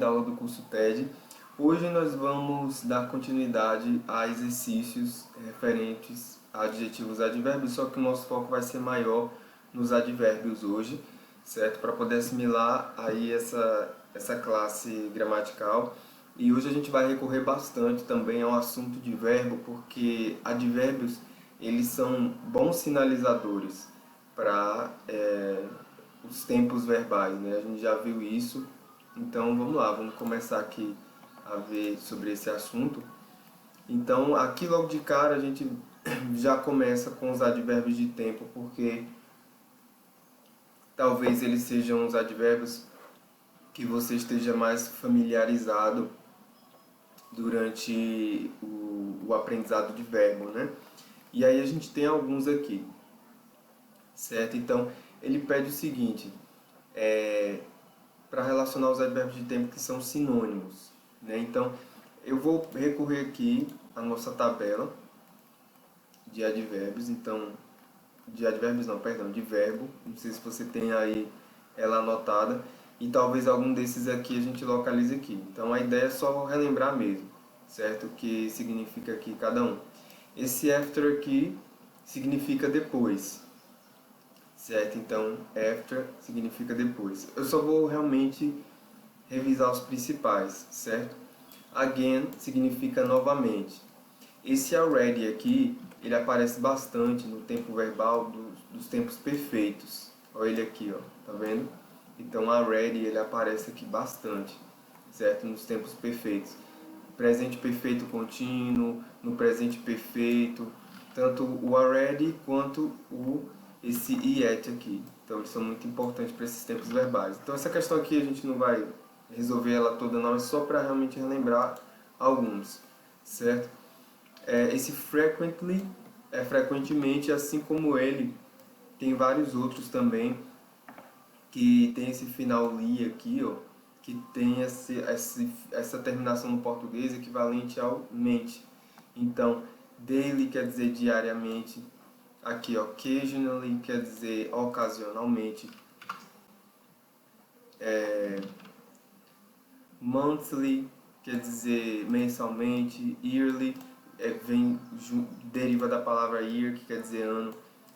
bem-vindo à aula do curso TED. Hoje nós vamos dar continuidade a exercícios referentes a adjetivos e advérbios, só que o nosso foco vai ser maior nos advérbios hoje, certo? Para poder assimilar aí essa classe gramatical. E hoje a gente vai recorrer bastante também ao assunto de verbo, porque advérbios eles são bons sinalizadores para os tempos verbais, né? A gente já viu isso, então vamos lá, vamos começar aqui a ver sobre esse assunto. Então aqui logo de cara a gente já começa com os advérbios de tempo, porque talvez eles sejam os advérbios que você esteja mais familiarizado durante o aprendizado de verbo, né? E aí a gente tem alguns aqui, certo? Então ele pede o seguinte, para relacionar os advérbios de tempo que são sinônimos, né? Então eu vou recorrer aqui à nossa tabela de advérbios, então de advérbios não, perdão, de verbo. Não sei se você tem aí ela anotada e talvez algum desses aqui a gente localize aqui. Então a ideia é só relembrar mesmo, certo? O que significa aqui cada um. Esse after aqui significa depois, certo? Então after significa depois. Eu só vou realmente revisar os principais, certo? Again significa novamente. Esse already aqui, ele aparece bastante no tempo verbal dos tempos perfeitos. Olha ele aqui, ó, tá vendo? Então already ele aparece aqui bastante, certo? Nos tempos perfeitos. Presente perfeito contínuo, no presente perfeito, tanto o already quanto esse yet aqui. Então eles são muito importantes para esses tempos verbais. Então essa questão aqui a gente não vai resolver ela toda não, é só para realmente relembrar alguns, certo? Esse frequently é frequentemente, assim como ele, tem vários outros também que tem esse final li aqui, ó, que tem essa terminação no português equivalente ao mente. Então, daily quer dizer diariamente, aqui occasionally quer dizer ocasionalmente, monthly quer dizer mensalmente, yearly deriva da palavra year, que quer dizer ano,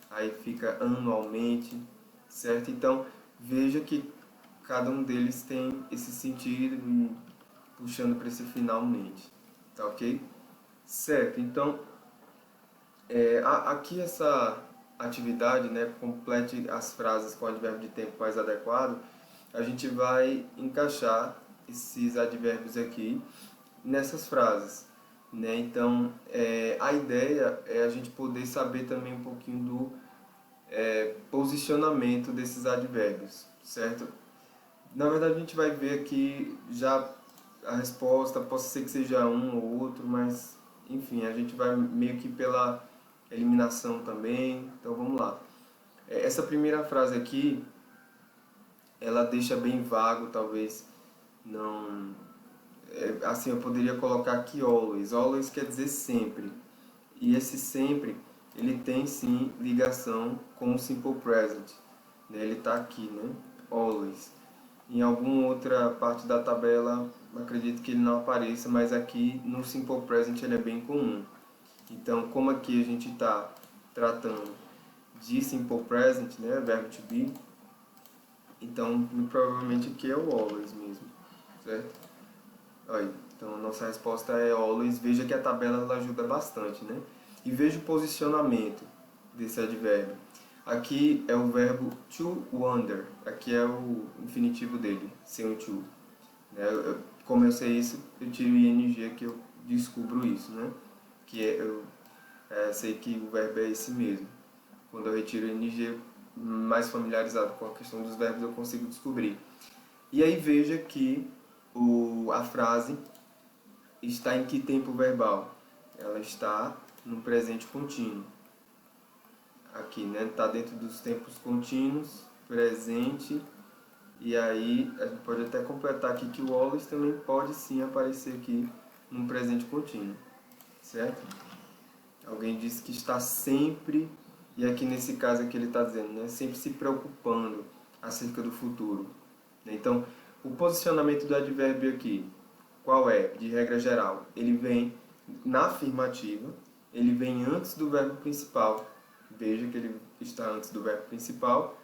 aí fica anualmente, certo? Então veja que cada um deles tem esse sentido e puxando para esse finalmente, tá ok? Certo, então aqui essa atividade, né, complete as frases com o advérbio de tempo mais adequado, a gente vai encaixar esses advérbios aqui nessas frases, né? Então a ideia é a gente poder saber também um pouquinho do posicionamento desses advérbios, certo? Na verdade a gente vai ver aqui já a resposta, pode ser que seja um ou outro, mas enfim, a gente vai meio que pela eliminação também, então vamos lá. Essa primeira frase aqui, ela deixa bem vago, talvez não... assim, eu poderia colocar aqui always. Always quer dizer sempre. E esse sempre, ele tem sim ligação com o simple present, né? Ele está aqui, né? Always. Em alguma outra parte da tabela, acredito que ele não apareça, mas aqui no simple present ele é bem comum. Então, como aqui a gente está tratando de simple present, né? Verbo to be, então provavelmente aqui é o always mesmo, certo? Aí, então a nossa resposta é always. Veja que a tabela ela ajuda bastante, né? E veja o posicionamento desse advérbio. Aqui é o verbo to wonder, aqui é o infinitivo dele, sem o to. Como eu sei isso, eu tiro o ing aqui, eu descubro isso, né? Que eu sei que o verbo é esse mesmo. Quando eu retiro o ing, mais familiarizado com a questão dos verbos, eu consigo descobrir. E aí veja que a frase está em que tempo verbal? Ela está no presente contínuo. Aqui, né? Está dentro dos tempos contínuos, presente, e aí a gente pode até completar aqui que o always também pode sim aparecer aqui no presente contínuo, certo? Alguém disse que está sempre, e aqui nesse caso aqui ele está dizendo, né? Sempre se preocupando acerca do futuro. Então, o posicionamento do advérbio aqui, qual é? De regra geral, ele vem na afirmativa, ele vem antes do verbo principal. Veja que ele está antes do verbo principal.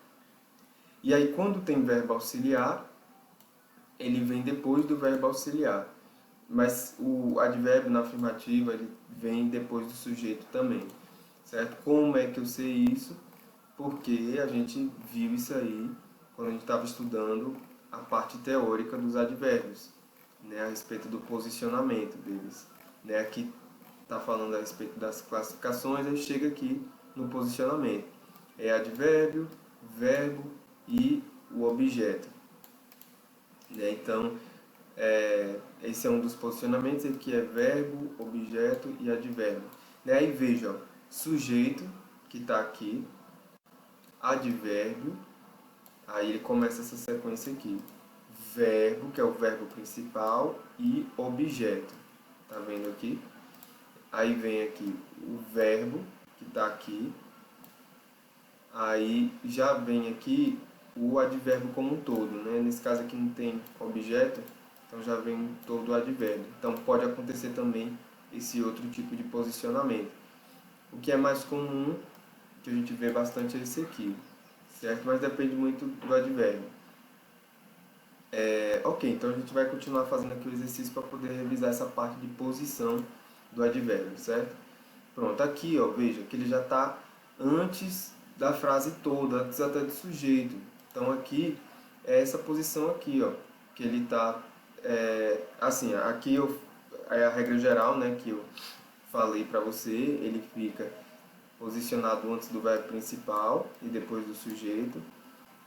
E aí, quando tem verbo auxiliar, ele vem depois do verbo auxiliar. Mas o advérbio na afirmativa, ele vem depois do sujeito também. Certo? Como é que eu sei isso? Porque a gente viu isso aí quando a gente estava estudando a parte teórica dos advérbios, né, a respeito do posicionamento deles. Né, aqui está falando a respeito das classificações, aí chega aqui no posicionamento. É advérbio, verbo e o objeto. Né, então, esse é um dos posicionamentos, aqui é verbo, objeto e advérbio. Né, aí veja, ó, sujeito, que está aqui, advérbio, aí ele começa essa sequência aqui. Verbo, que é o verbo principal, e objeto. Tá vendo aqui? Aí vem aqui o verbo, que está aqui. Aí já vem aqui o advérbio como um todo, né? Nesse caso aqui não tem objeto, então já vem todo o advérbio. Então pode acontecer também esse outro tipo de posicionamento. O que é mais comum, que a gente vê bastante, é esse aqui, certo? Mas depende muito do advérbio. Ok, então a gente vai continuar fazendo aqui o exercício para poder revisar essa parte de posição do advérbio, certo? Pronto, aqui, ó, veja que ele já está antes da frase toda, antes até do sujeito. Então aqui é essa posição aqui, ó, que ele está, assim, aqui é a regra geral, né, que eu falei para você, ele fica posicionado antes do verbo principal e depois do sujeito.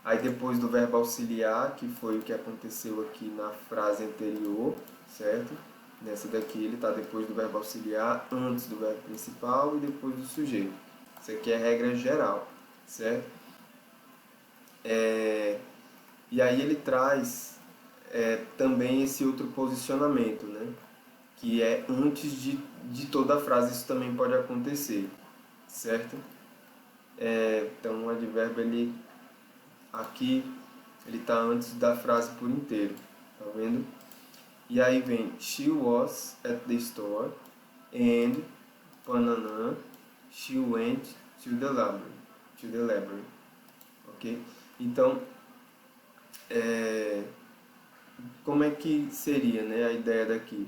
Aí depois do verbo auxiliar, que foi o que aconteceu aqui na frase anterior, certo? Nessa daqui ele está depois do verbo auxiliar, antes do verbo principal e depois do sujeito. Isso aqui é a regra geral, certo? E aí ele traz também esse outro posicionamento, né? Que é antes de toda a frase, isso também pode acontecer, certo? Então o advérbio, ele aqui ele está antes da frase por inteiro, tá vendo? E aí vem she was at the store and banana she went to the library, ok? Então, como é que seria, né, a ideia daqui?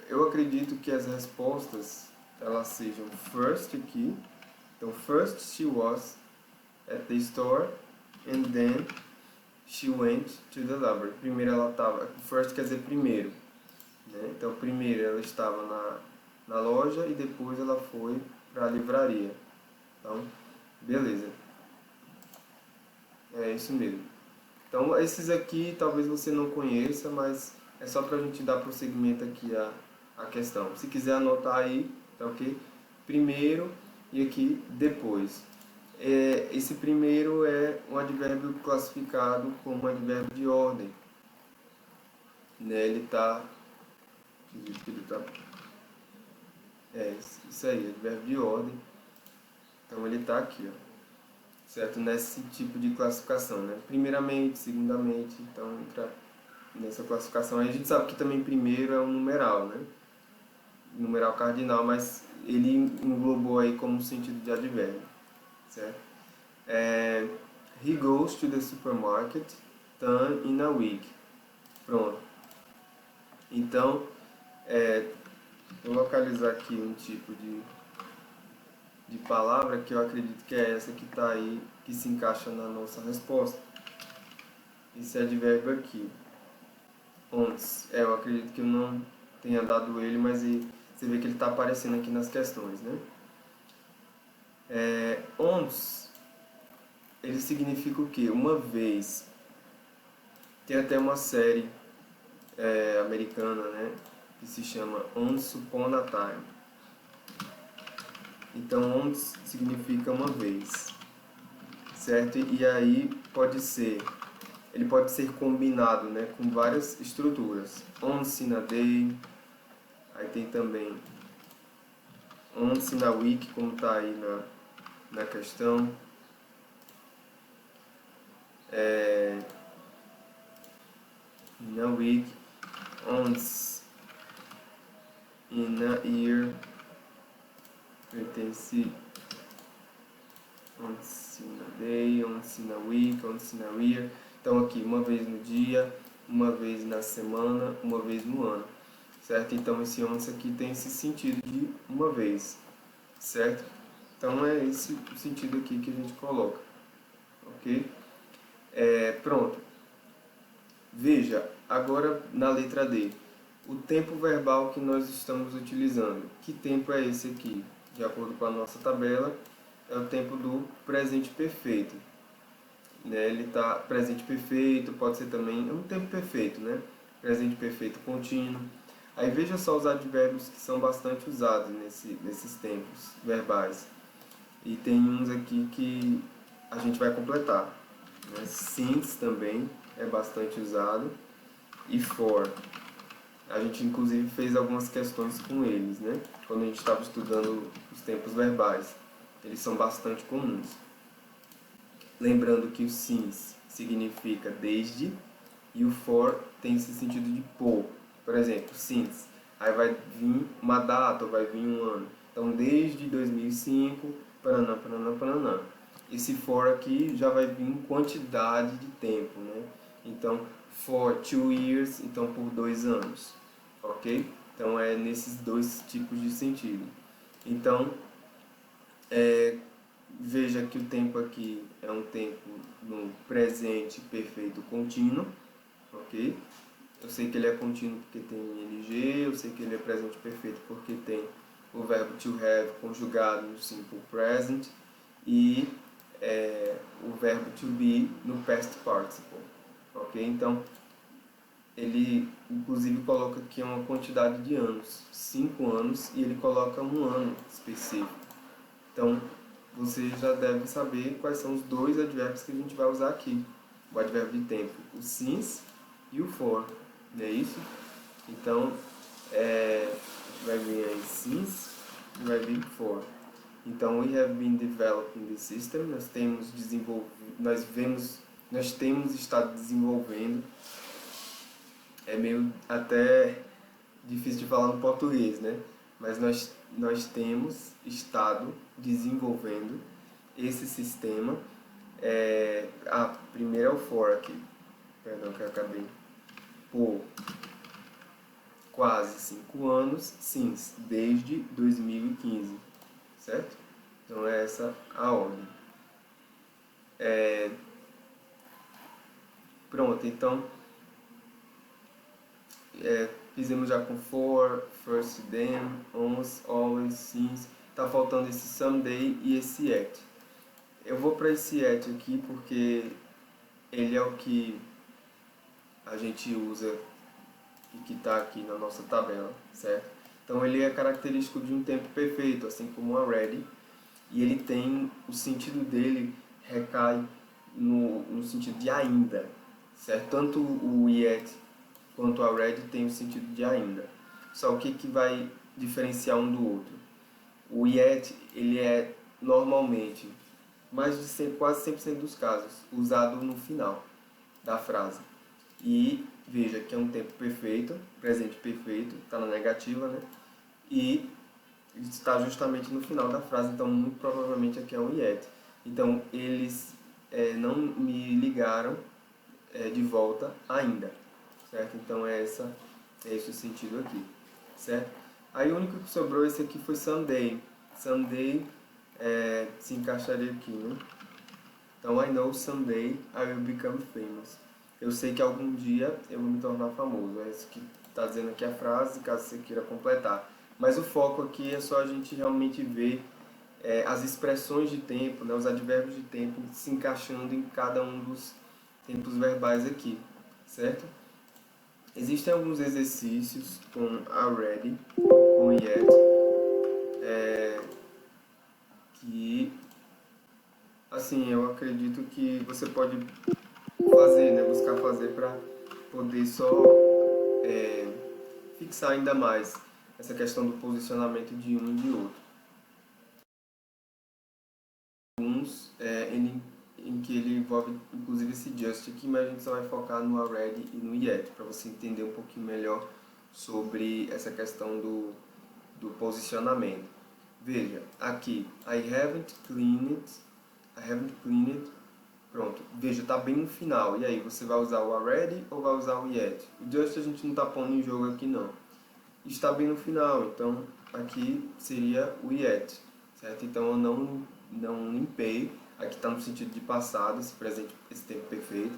Eu acredito que as respostas elas sejam first aqui. Então, first she was at the store and then she went to the library. Primeiro ela estava, first quer dizer primeiro, né? Então primeiro ela estava na loja e depois ela foi para a livraria. Então, beleza. É isso mesmo. Então esses aqui talvez você não conheça, mas é só para a gente dar prosseguimento aqui à questão. Se quiser anotar aí, tá ok? Primeiro e aqui depois. Esse primeiro é um advérbio classificado como um advérbio de ordem. Né? Ele está... isso aí, advérbio de ordem. Então ele está aqui, ó, certo? Nesse tipo de classificação, né? Primeiramente, segundamente, então entra nessa classificação. Aí a gente sabe que também primeiro é um numeral, né? Numeral cardinal, mas ele englobou aí como sentido de advérbio, certo? He goes to the supermarket turn in a week. Pronto. Então, vou localizar aqui um tipo de palavra que eu acredito que é essa que está aí, que se encaixa na nossa resposta. Esse advérbio aqui. Once. Eu acredito que eu não tenha dado ele, mas você vê que ele está aparecendo aqui nas questões, né? Once, ele significa o quê? Uma vez. Tem até uma série americana, né, que se chama Once Upon a Time. Então, once significa uma vez, certo? E aí ele pode ser combinado, né, com várias estruturas. Once in a day, aí tem também once in a week, como está aí na questão. in a week, once in a year, pertence once in a day, once in a week, once in a year. Então aqui, uma vez no dia, uma vez na semana, uma vez no ano, certo? Então esse once aqui tem esse sentido de uma vez, certo? Então é esse o sentido aqui que a gente coloca, ok? Pronto. Veja, agora na letra D, o tempo verbal que nós estamos utilizando. Que tempo é esse aqui? De acordo com a nossa tabela, é o tempo do presente perfeito. Né? Ele está presente perfeito, pode ser também, é um tempo perfeito, né? Presente perfeito contínuo. Aí veja só os advérbios que são bastante usados nesses tempos verbais. E tem uns aqui que a gente vai completar. Né? Since também é bastante usado. E for. A gente inclusive fez algumas questões com eles, né? Quando a gente estava estudando os tempos verbais. Eles são bastante comuns. Lembrando que o since significa desde e o for tem esse sentido de por. Por exemplo, since, aí vai vir uma data ou vai vir um ano. Então, desde 2005, paraná, paraná, paraná. Esse for aqui já vai vir em quantidade de tempo, né? Então, for 2 years, então por 2 anos, ok? Então, é nesses dois tipos de sentido. Então, veja que o tempo aqui é um tempo no presente perfeito contínuo, ok? Eu sei que ele é contínuo porque tem ing, eu sei que ele é presente perfeito porque tem o verbo to have conjugado no simple present e o verbo to be no past participle, ok? Então, ele inclusive coloca aqui uma quantidade de anos, 5 anos, e ele coloca um ano específico. Então, você já deve saber quais são os dois advérbios que a gente vai usar aqui. O advérbio de tempo, o since e o for, não é isso? Então, vai vir aí since e vai vir for. Então, we have been developing the system, nós temos estado desenvolvendo. É meio até difícil de falar no português, né? Mas nós temos estado desenvolvendo esse sistema. Primeiro é o for aqui, perdão que eu acabei, por quase 5 anos, since, desde 2015, certo? Então é essa a ordem. Pronto, então fizemos já com for, first, then, once, always, since. Tá faltando esse someday e esse at. Eu vou para esse at aqui porque ele é o que a gente usa e que está aqui na nossa tabela, certo? Então ele é característico de um tempo perfeito, assim como o already, e ele tem, o sentido dele recai no sentido de ainda, certo? Tanto o yet quanto o already tem o sentido de ainda. Só o que vai diferenciar um do outro? O yet, ele é normalmente, quase 100% dos casos, usado no final da frase. E veja que é um tempo perfeito, presente perfeito, está na negativa, né? E está justamente no final da frase, então muito provavelmente aqui é um yet. Então eles não me ligaram de volta ainda, certo? Então é esse o sentido aqui, certo? Aí o único que sobrou esse aqui foi someday. Someday se encaixaria aqui, né? Então, I know someday I will become famous. Eu sei que algum dia eu vou me tornar famoso. É isso que está dizendo aqui a frase, caso você queira completar. Mas o foco aqui é só a gente realmente ver as expressões de tempo, né, os advérbios de tempo se encaixando em cada um dos tempos verbais aqui, certo? Existem alguns exercícios com already, com yet, que, assim, eu acredito que você pode fazer, né, buscar fazer para poder só fixar ainda mais essa questão do posicionamento de um e de outro. Alguns em que ele envolve inclusive esse just aqui, mas a gente só vai focar no already e no yet, para você entender um pouquinho melhor sobre essa questão do posicionamento. Veja, aqui, I haven't cleaned, pronto, veja, está bem no final, e aí, você vai usar o already ou vai usar o yet? O just a gente não está pondo em jogo aqui não, está bem no final, então aqui seria o yet, certo? Então eu não limpei, aqui está no sentido de passado, esse presente, esse tempo perfeito,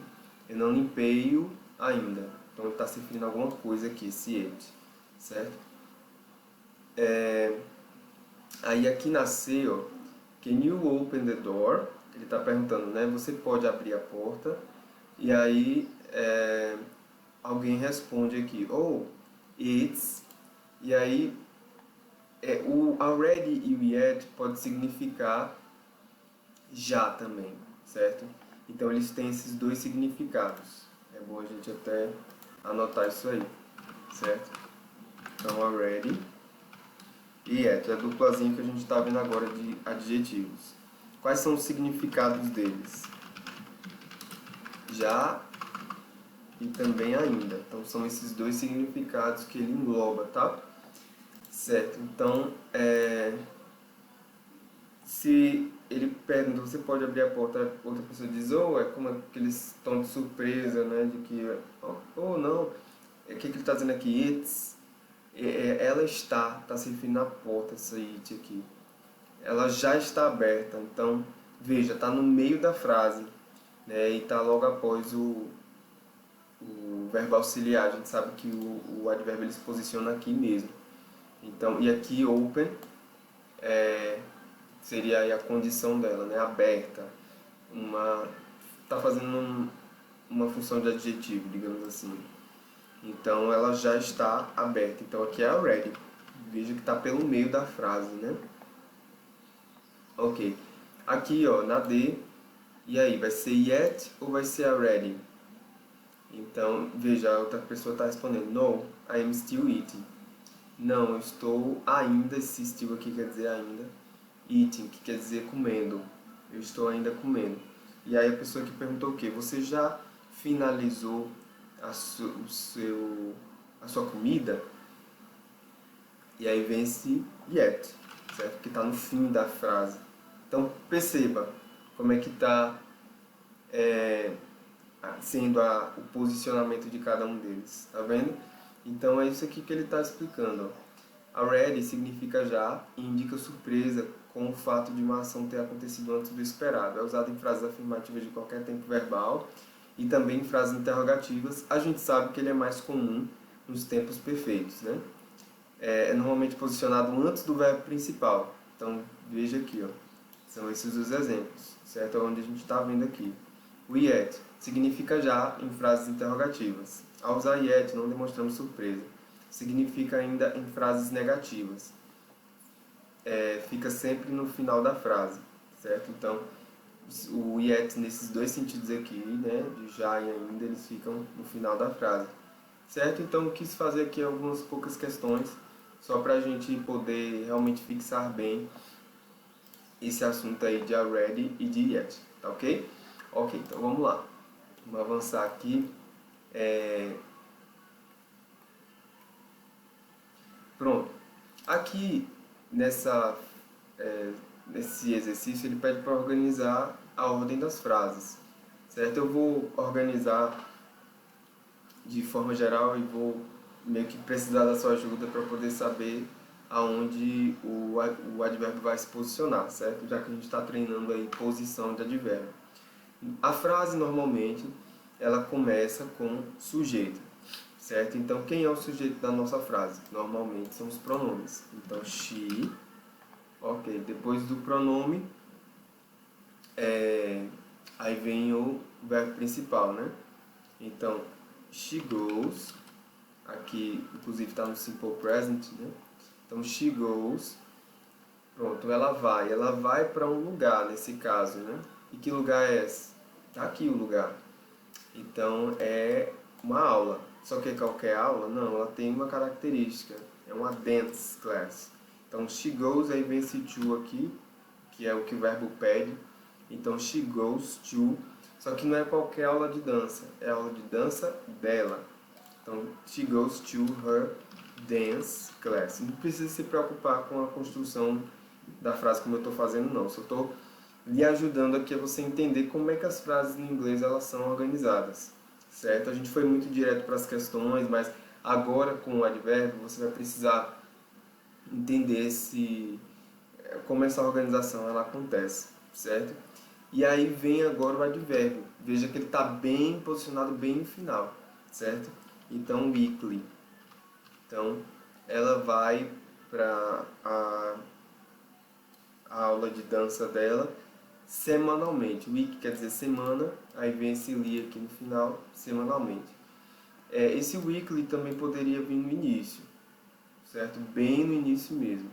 eu não limpei-o ainda, então ele está se referindo a alguma coisa aqui, esse yet, certo? Aí aqui nasceu, can you open the door? Ele está perguntando, né? Você pode abrir a porta? E aí alguém responde aqui, oh, it's. E aí o already e o yet pode significar já também, certo? Então eles têm esses dois significados. É bom a gente até anotar isso aí, certo? Então already e yet, é a duplazinha que a gente está vendo agora de adjetivos. Quais são os significados deles? Já e também ainda. Então são esses dois significados que ele engloba, tá? Certo, então se ele pergunta, você pode abrir a porta, outra pessoa diz, oh, é como aqueles tom de surpresa, né? De que, oh não, o que ele está dizendo aqui? It's. Ela está se referindo à porta, essa it aqui. Ela já está aberta, então, veja, está no meio da frase, né, e está logo após o verbo auxiliar. A gente sabe que o advérbio ele se posiciona aqui mesmo. Então, e aqui, open, seria aí a condição dela, né, aberta. Está fazendo uma função de adjetivo, digamos assim. Então ela já está aberta. Então aqui é already. Veja que está pelo meio da frase, né? Ok. Aqui, ó, na D. E aí, vai ser yet ou vai ser already? Então, veja, a outra pessoa está respondendo, no, I am still eating. Não, eu estou ainda, esse still aqui quer dizer ainda. Eating, que quer dizer comendo. Eu estou ainda comendo. E aí a pessoa que perguntou o quê? Você já finalizou a sua comida? E aí vem esse yet, certo? Que está no fim da frase. Então perceba como é que está sendo o posicionamento de cada um deles, tá vendo? Então é isso aqui que ele está explicando. Ó. Already significa já e indica surpresa com o fato de uma ação ter acontecido antes do esperado. É usado em frases afirmativas de qualquer tempo verbal e também em frases interrogativas. A gente sabe que ele é mais comum nos tempos perfeitos, né? É normalmente posicionado antes do verbo principal. Então veja aqui, ó. São esses os exemplos, certo? É onde a gente está vendo aqui. O yet significa já em frases interrogativas. Ao usar yet não demonstramos surpresa. Significa ainda em frases negativas. Fica sempre no final da frase, certo? Então o yet nesses dois sentidos aqui, né, de já e ainda, eles ficam no final da frase, certo? Então eu quis fazer aqui algumas poucas questões só para a gente poder realmente fixar bem esse assunto aí de already e de yet, tá ok? Ok, então vamos lá. Vamos avançar aqui. Pronto. Aqui, nesse exercício, ele pede para organizar a ordem das frases, certo? Eu vou organizar de forma geral e vou meio que precisar da sua ajuda para poder saber aonde o advérbio vai se posicionar, certo? Já que a gente está treinando aí posição de advérbio. A frase, normalmente, ela começa com sujeito, certo? Então, quem é o sujeito da nossa frase? Normalmente são os pronomes. Então, she, ok. Depois do pronome, aí vem o verbo principal, né? Então, she goes, aqui inclusive está no simple present, né? Então, she goes, pronto, ela vai para um lugar nesse caso, né? E que lugar é esse? Tá aqui o lugar. Então, é uma aula. Só que é qualquer aula? Não, ela tem uma característica. É uma dance class. Então, she goes, aí vem esse to aqui, que é o que o verbo pede. Então, she goes to. Só que não é qualquer aula de dança, é a aula de dança dela. Então, she goes to her dance class. Não precisa se preocupar com a construção da frase como eu estou fazendo, não. Só estou lhe ajudando aqui a você entender como é que as frases no inglês elas são organizadas, certo? A gente foi muito direto para as questões, mas agora com o advérbio você vai precisar entender como essa organização ela acontece, certo? E aí vem agora o advérbio. Veja que ele está bem posicionado, bem no final, certo? Então, weekly. Então, ela vai para a aula de dança dela semanalmente. Week quer dizer semana, aí vem esse li aqui no final, semanalmente. Esse weekly também poderia vir no início, certo? Bem no início mesmo,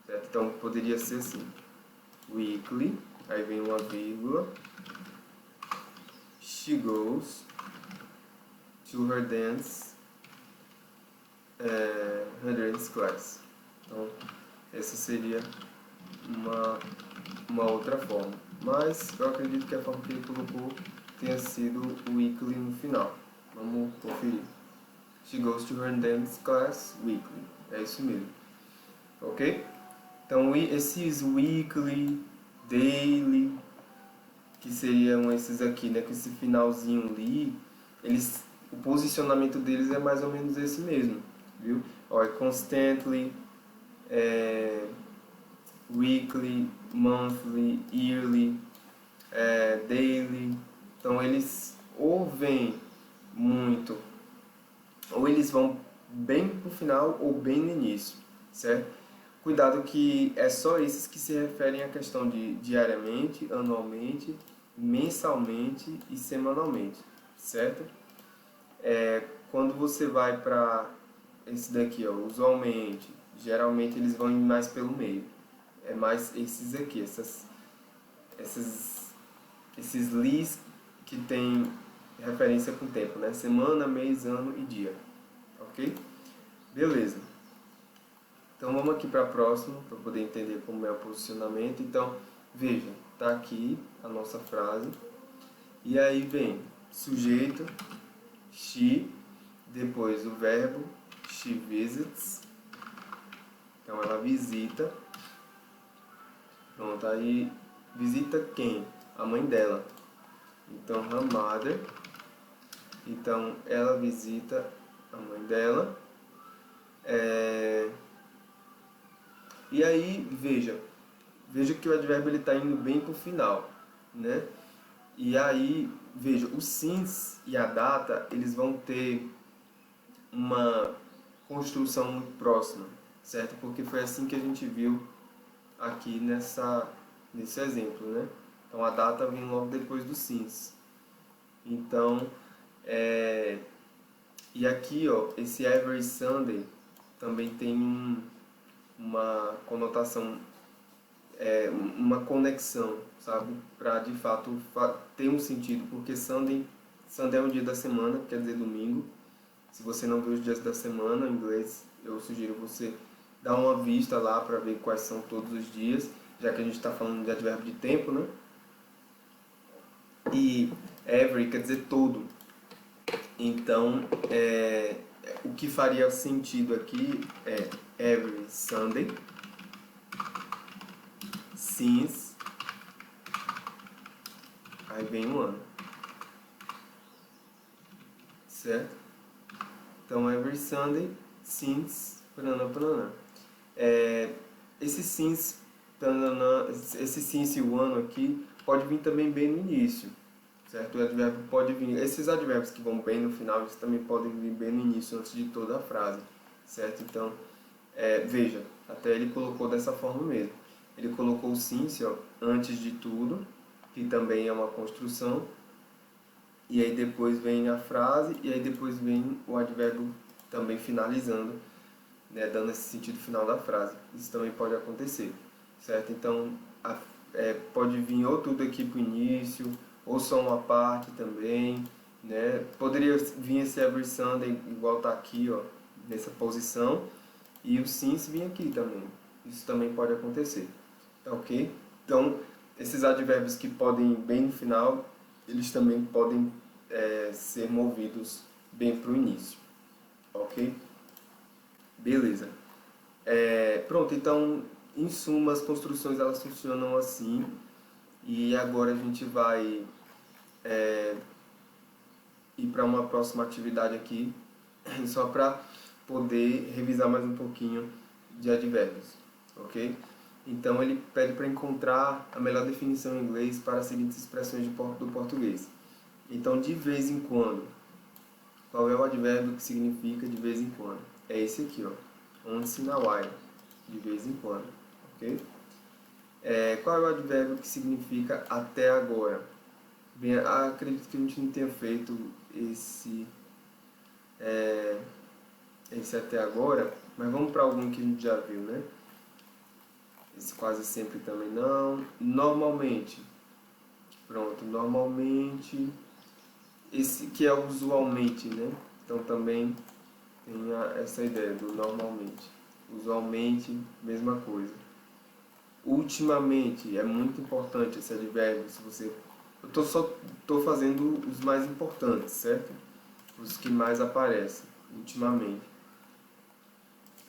certo? Então, poderia ser assim. Weekly, aí vem uma vírgula. She goes to her dance class. Então, essa seria uma outra forma. Mas eu acredito que a forma que ele colocou tenha sido o weekly no final. Vamos conferir. She goes to her dance class weekly. É isso mesmo. Ok? Então, esses weekly, daily, que seriam esses aqui, né? Com esse finalzinho ali, o posicionamento deles é mais ou menos esse mesmo, viu? Ó, constantly, weekly, monthly, yearly, daily. Então eles ou vêm muito, ou eles vão bem pro final ou bem no início, certo? Cuidado que é só esses que se referem à questão de diariamente, anualmente, mensalmente e semanalmente, certo? Quando você vai para esse daqui, ó, usualmente, geralmente eles vão mais pelo meio. É mais esses aqui, esses lis que tem referência com tempo, né? Semana, mês, ano e dia. Ok? Beleza. Então vamos aqui para a próxima, para poder entender como é o posicionamento. Então, veja, tá aqui a nossa frase. E aí vem sujeito, she, depois o verbo, she visits. Então ela visita. Pronto, aí visita quem? A mãe dela. Então, her mother. Então, ela visita a mãe dela. E aí, veja que o advérbio está indo bem para o final, né? E aí, veja, o since e a data, eles vão ter uma construção muito próxima, certo? Porque foi assim que a gente viu aqui nesse exemplo, né? Então, a data vem logo depois do since. Então, e aqui, ó, esse every Sunday também tem uma conotação, uma conexão, sabe? Para de fato ter um sentido, porque Sunday é um dia da semana, quer dizer domingo. Se você não viu os dias da semana em inglês, eu sugiro você dar uma vista lá para ver quais são todos os dias, já que a gente está falando de advérbio de tempo, né? E every quer dizer todo. Então, o que faria sentido aqui é every Sunday, since, aí vem um ano, certo? Então, every Sunday, since, panana. Esse since, panana, esse since e o ano aqui pode vir também bem no início, certo? O advérbio pode vir, esses advérbios que vão bem no final, eles também podem vir bem no início, antes de toda a frase, certo? Então, veja, até ele colocou dessa forma mesmo. Ele colocou o since, ó, antes de tudo, que também é uma construção, e aí depois vem a frase, e aí depois vem o advérbio também finalizando, né, dando esse sentido final da frase. Isso também pode acontecer, certo? Então, pode vir ou tudo aqui para o início, ou só uma parte também, né? Poderia vir esse every Sunday igual tá aqui, ó, nessa posição, e o since vir aqui também. Isso também pode acontecer, tá ok? Então, esses advérbios que podem ir bem no final, eles também podem ser movidos bem para o início, ok? Beleza. Pronto, então, em suma, as construções elas funcionam assim, e agora a gente vai ir para uma próxima atividade aqui, só para poder revisar mais um pouquinho de advérbios, ok? Então ele pede para encontrar a melhor definição em inglês para as seguintes expressões do português. Então, de vez em quando, qual é o advérbio que significa de vez em quando? É esse aqui, ó, once in a while, de vez em quando, ok? Qual é o advérbio que significa até agora? Bem, acredito que a gente não tenha feito esse até agora, mas vamos para algum que a gente já viu, né? Esse quase sempre também não. Normalmente. Pronto, normalmente. Esse que é usualmente, né? Então também tem essa ideia do normalmente. Usualmente, mesma coisa. Ultimamente, é muito importante esse advérbio. Se você... só tô fazendo os mais importantes, certo? Os que mais aparecem, ultimamente.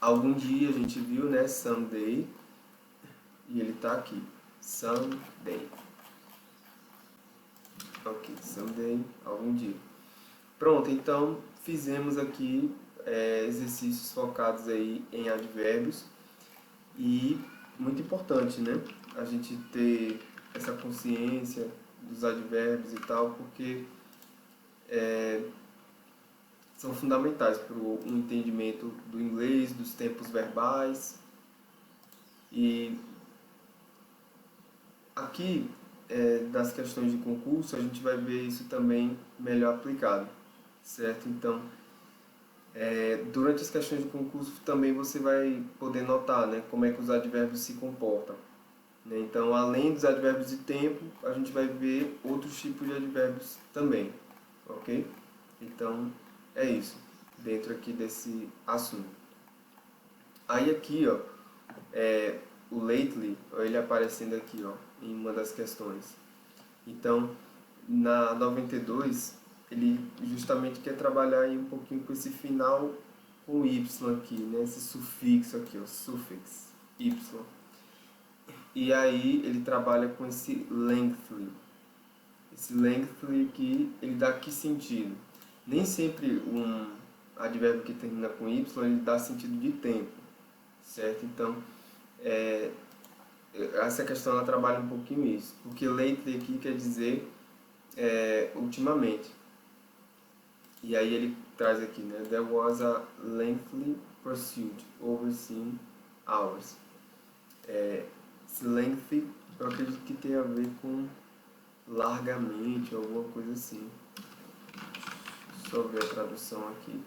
Algum dia a gente viu, né? Someday. E ele tá aqui. Someday. Ok, someday, algum dia. Pronto, então fizemos aqui exercícios focados aí em advérbios. E muito importante, né? A gente ter essa consciência dos advérbios e tal, porque são fundamentais para o entendimento do inglês, dos tempos verbais. E aqui, das questões de concurso, a gente vai ver isso também melhor aplicado, certo? Então, durante as questões de concurso também você vai poder notar, né, como é que os advérbios se comportam. Né? Então, além dos advérbios de tempo, a gente vai ver outros tipos de advérbios também, ok? Então, é isso, dentro aqui desse assunto. Aí aqui, ó, o lately, ele aparecendo aqui, ó, em uma das questões. Então, na 92, ele justamente quer trabalhar aí um pouquinho com esse final com Y aqui, né? Esse sufixo aqui, ó, suffix, Y. E aí ele trabalha com esse lengthy. Esse lengthy aqui, ele dá que sentido? Nem sempre um advérbio que termina com Y, ele dá sentido de tempo, certo? Então, essa questão ela trabalha um pouquinho isso, porque lately aqui quer dizer ultimamente. E aí ele traz aqui, né? There was a lengthy pursuit overseen hours. Esse lengthy eu acredito que tem a ver com largamente, alguma coisa assim. Deixa eu ver a tradução aqui.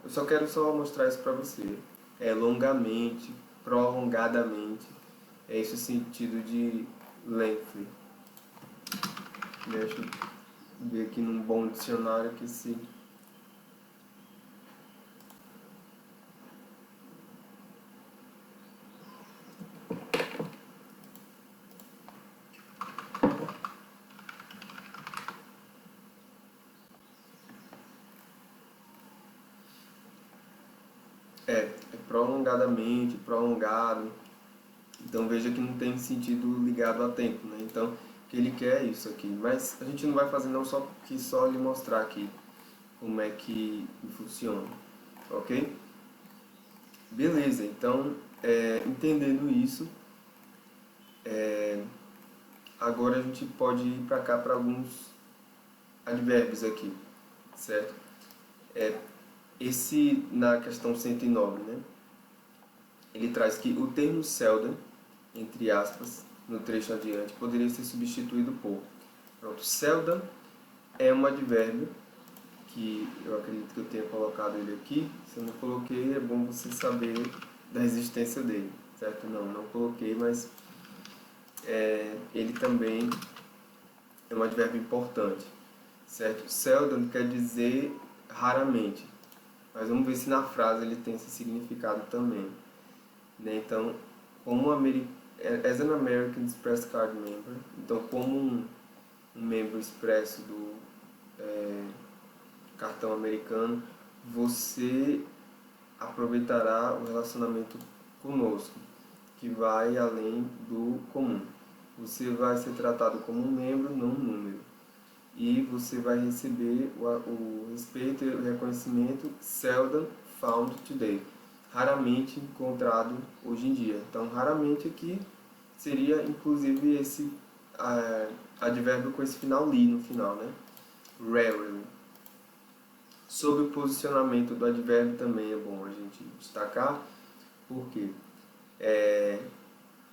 Eu só quero mostrar isso para você. Longamente, prolongadamente. É esse o sentido de lengthy. Deixa eu ver aqui num bom dicionário que se... É prolongadamente, prolongado. Então veja que não tem sentido ligado a tempo, né? Então o que ele quer é isso aqui. Mas a gente não vai fazer não só lhe mostrar aqui como é que funciona, ok? Beleza, então entendendo isso, agora a gente pode ir para cá para alguns advérbios aqui, certo? Esse na questão 109, né? Ele traz que o termo seldom, entre aspas, no trecho adiante, poderia ser substituído por... Pronto, seldom é um advérbio que eu acredito que eu tenha colocado ele aqui. Se eu não coloquei, é bom você saber da existência dele, certo? Não coloquei, mas ele também é um advérbio importante, certo? Seldom quer dizer raramente, mas vamos ver se na frase ele tem esse significado também. Né? Então, como as an American Express Card member, então como um membro expresso do cartão americano, você aproveitará o relacionamento conosco, que vai além do comum. Você vai ser tratado como um membro, não um número. E você vai receber o respeito e o reconhecimento seldom found today, raramente encontrado hoje em dia. Então, raramente aqui seria inclusive esse advérbio com esse final li no final, né? Rarely. Sobre o posicionamento do advérbio também é bom a gente destacar, porque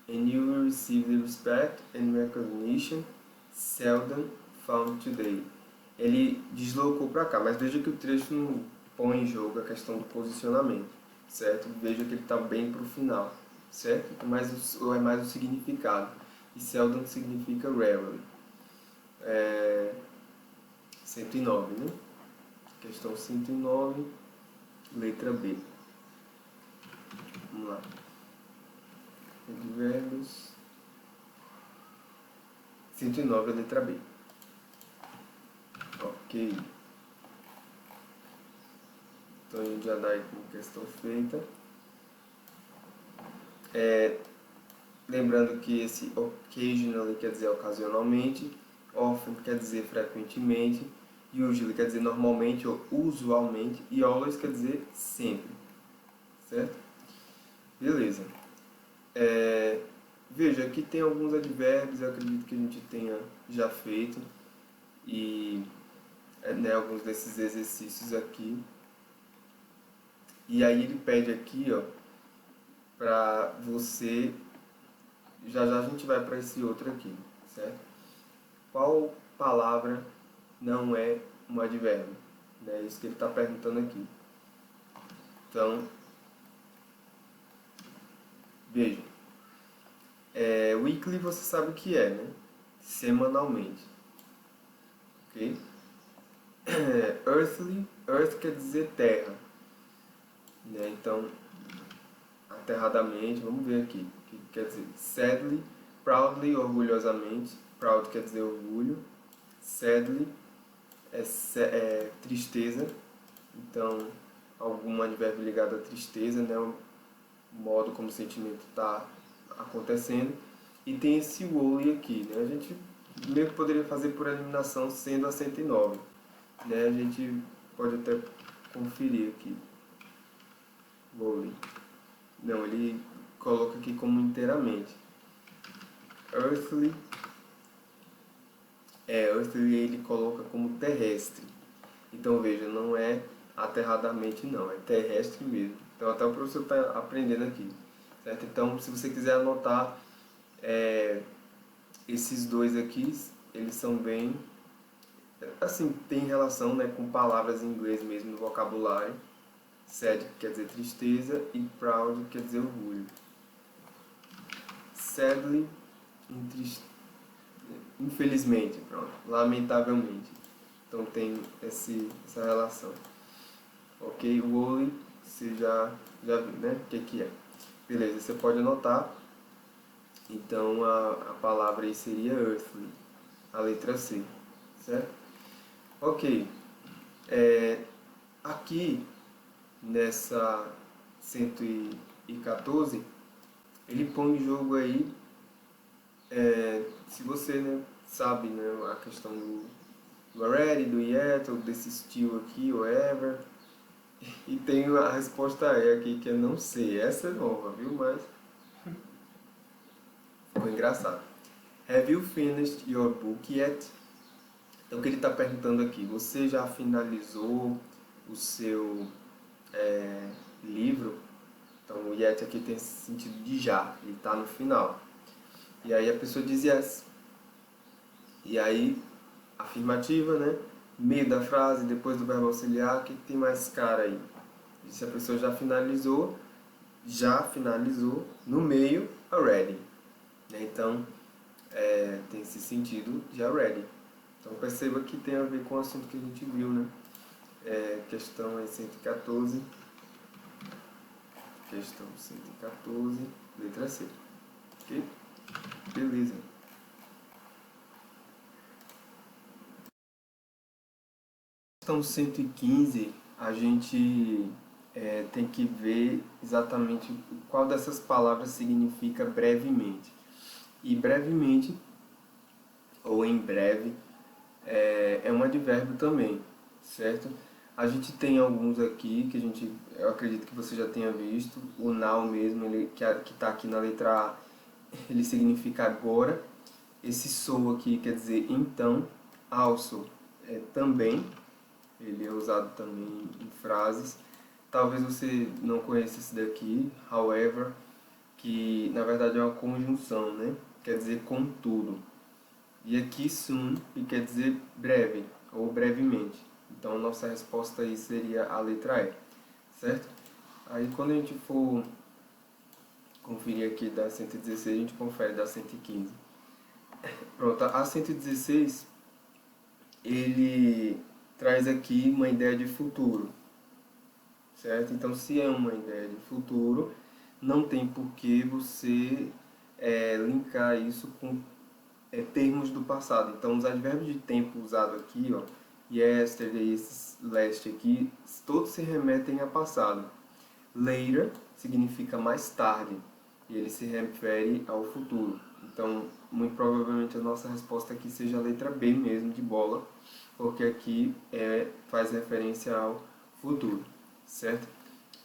and you will receive the respect and recognition seldom found today. Ele deslocou para cá, mas veja que o trecho não põe em jogo a questão do posicionamento, certo? Veja que ele está bem para o final, certo? É mais o significado. E seldom significa rarely. 109, né? Questão 109, letra B. Vamos lá. Advérbios. 109, letra B. Ok. Então a gente já dá aí como questão feita. Lembrando que esse occasionally quer dizer ocasionalmente, often quer dizer frequentemente, usually quer dizer normalmente ou usualmente, e always quer dizer sempre. Certo? Beleza. Veja, aqui tem alguns advérbios, eu acredito que a gente tenha já feito, e alguns desses exercícios aqui. E aí ele pede aqui, ó, para você, já a gente vai para esse outro aqui, certo? Qual palavra não é um advérbio? É isso que ele está perguntando aqui. Então, veja. Weekly você sabe o que é, né? Semanalmente. Ok? Earthly, earth quer dizer terra. Né? Então, aterradamente, vamos ver aqui. O que quer dizer? Sadly, proudly, orgulhosamente. Proud quer dizer orgulho. Sadly é tristeza. Então, algum advérbio ligado à tristeza, né? O modo como o sentimento está acontecendo. E tem esse woolly aqui, né? A gente meio que poderia fazer por eliminação sendo a 109. Né? A gente pode até conferir aqui. Woolly. Não, ele coloca aqui como inteiramente. Earthly. Earthly ele coloca como terrestre. Então veja, não é aterradamente não, é terrestre mesmo. Então até o professor está aprendendo aqui. Certo? Então se você quiser anotar esses dois aqui, eles são bem, assim, tem relação, né, com palavras em inglês mesmo no vocabulário. Sad quer dizer tristeza e proud quer dizer orgulho. Sadly, infelizmente, pronto, lamentavelmente. Então tem essa relação. Ok, woolly, você já viu, né? O que é? Beleza, você pode anotar. Então a palavra aí seria earthly, a letra C, certo? Ok, aqui nessa 114, ele põe em jogo aí, se você, né, sabe, né, a questão do already, do yet, ou desse still aqui, ou ever. E tem a resposta E aqui que eu não sei. Essa é nova, viu? Mas ficou engraçado. Have you finished your book yet? Então o que ele está perguntando aqui? Você já finalizou o seu livro? Então o yet aqui tem esse sentido de já. Ele está no final. E aí a pessoa diz yes. E aí, afirmativa, né? Meio da frase, depois do verbo auxiliar, o que tem mais cara aí? Se a pessoa já finalizou, no meio, already. Né? Então, tem esse sentido de already. Então, perceba que tem a ver com o assunto que a gente viu, né? Questão 114. Questão 114, letra C. Ok? Beleza. questão 115, a gente tem que ver exatamente qual dessas palavras significa brevemente. E brevemente, ou em breve, é um advérbio também, certo? A gente tem alguns aqui que eu acredito que você já tenha visto. O now mesmo, que está aqui na letra A, ele significa agora. Esse so aqui quer dizer então. Also é também, ele é usado também em frases. Talvez você não conheça esse daqui, however, que na verdade é uma conjunção, né? Quer dizer contudo. E aqui soon, que quer dizer breve ou brevemente. Então nossa resposta aí seria a letra E, certo? Aí quando a gente for conferir aqui da 116, a gente confere da 115. Pronto, a 116, ele traz aqui uma ideia de futuro, certo? Então se é uma ideia de futuro, não tem por que você linkar isso com termos do passado. Então os advérbios de tempo usado aqui, ó, yesterday, esses last aqui, todos se remetem a passado. Later significa mais tarde, e ele se refere ao futuro. Então, muito provavelmente a nossa resposta aqui seja a letra B mesmo, de bola, porque aqui faz referência ao futuro, certo?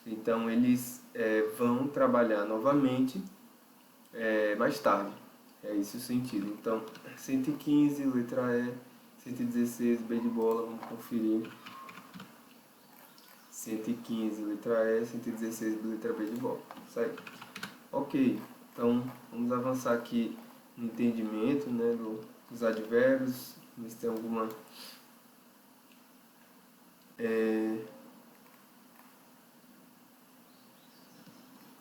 Então, eles vão trabalhar novamente mais tarde. É esse o sentido. Então, 115, letra E, 116, B de bola, vamos conferir. 115, letra E, 116, letra B de bola. Certo? Ok, então vamos avançar aqui no entendimento, né, dos advérbios, ver se tem alguma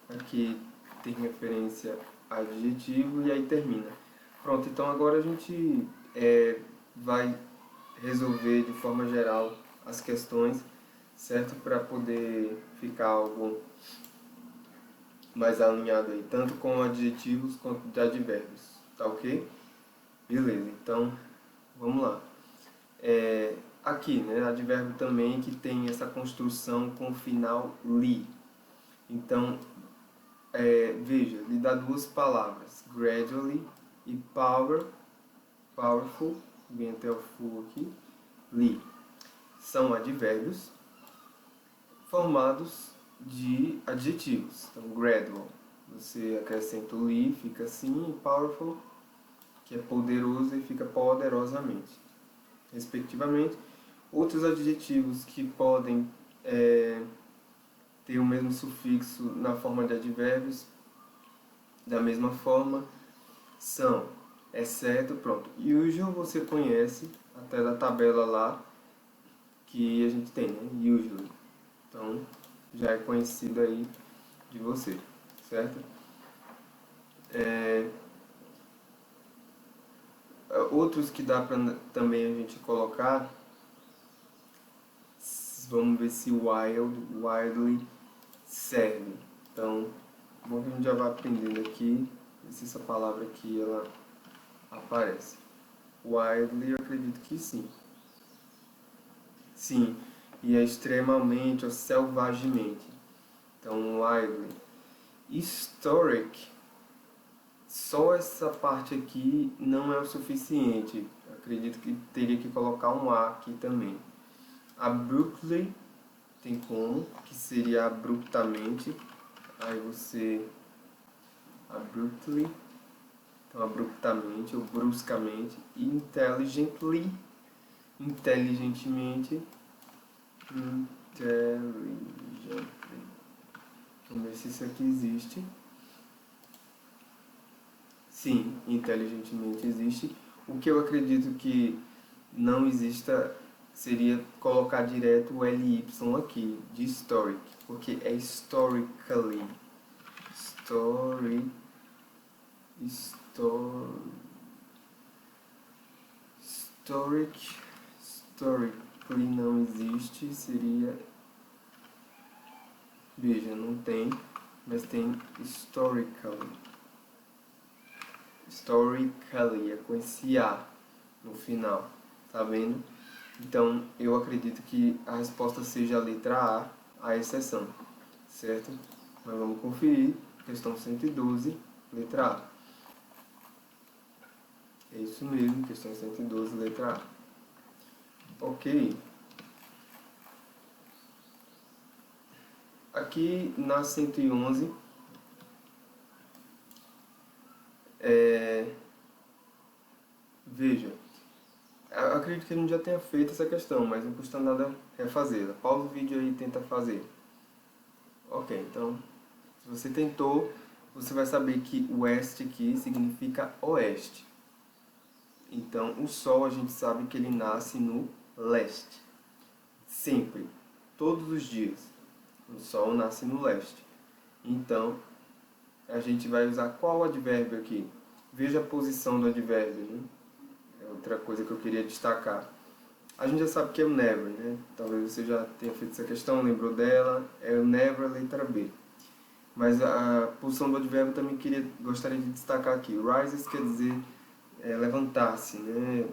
aqui tem referência a adjetivo e aí termina. Pronto, então agora a gente vai resolver de forma geral as questões, certo? Para poder ficar algo mais alinhado aí, tanto com adjetivos quanto de advérbios, tá ok? Beleza, então vamos lá. Aqui, né, advérbio também que tem essa construção com o final li. Então, veja, ele dá duas palavras, gradually e powerful, vem até o full aqui, li. São advérbios formados de adjetivos. Então, gradual, você acrescenta o li, fica assim, e powerful, que é poderoso, e fica poderosamente, respectivamente. Outros adjetivos que podem ter o mesmo sufixo na forma de advérbios, da mesma forma, são exceto, pronto. Usual você conhece, até da tabela lá, que a gente tem, né? Usually. Então, já é conhecido aí de você, certo? Outros que dá para também a gente colocar, vamos ver se wildly serve. Então, bom que a gente já vai aprendendo aqui, se essa palavra aqui ela aparece. Wildly, eu acredito que sim. Sim, e é extremamente ou selvagemente. Então, wildly. Historic, só essa parte aqui não é o suficiente. Acredito que teria que colocar um A aqui também. Abruptly, tem como, que seria abruptamente. Aí você... Abruptly, então abruptamente ou bruscamente. Intelligently, inteligentemente. Intelligently. Vamos ver se isso aqui existe. Sim, inteligentemente existe. O que eu acredito que não exista seria colocar direto o LY aqui, de historic, porque é historically. Historically não existe, seria... Veja, não tem, mas tem historically. Historically, é com esse A no final, tá vendo? Então, eu acredito que a resposta seja a letra A exceção, certo? Mas vamos conferir. Questão 112, letra A. É isso mesmo, questão 112, letra A. Ok. Aqui na 111, veja, eu acredito que a gente já tenha feito essa questão, mas não custa nada refazê-la. Pausa o vídeo aí e tenta fazer. Ok, então, se você tentou, você vai saber que oeste aqui significa oeste. Então, o Sol a gente sabe que ele nasce no leste. Sempre, todos os dias, o Sol nasce no leste. Então, a gente vai usar qual advérbio aqui? Veja a posição do advérbio, né? É outra coisa que eu queria destacar. A gente já sabe que é o never, né? Talvez você já tenha feito essa questão, lembrou dela. É o never, letra B. Mas a posição do advérbio também gostaria de destacar aqui. Rises quer dizer levantar-se, né?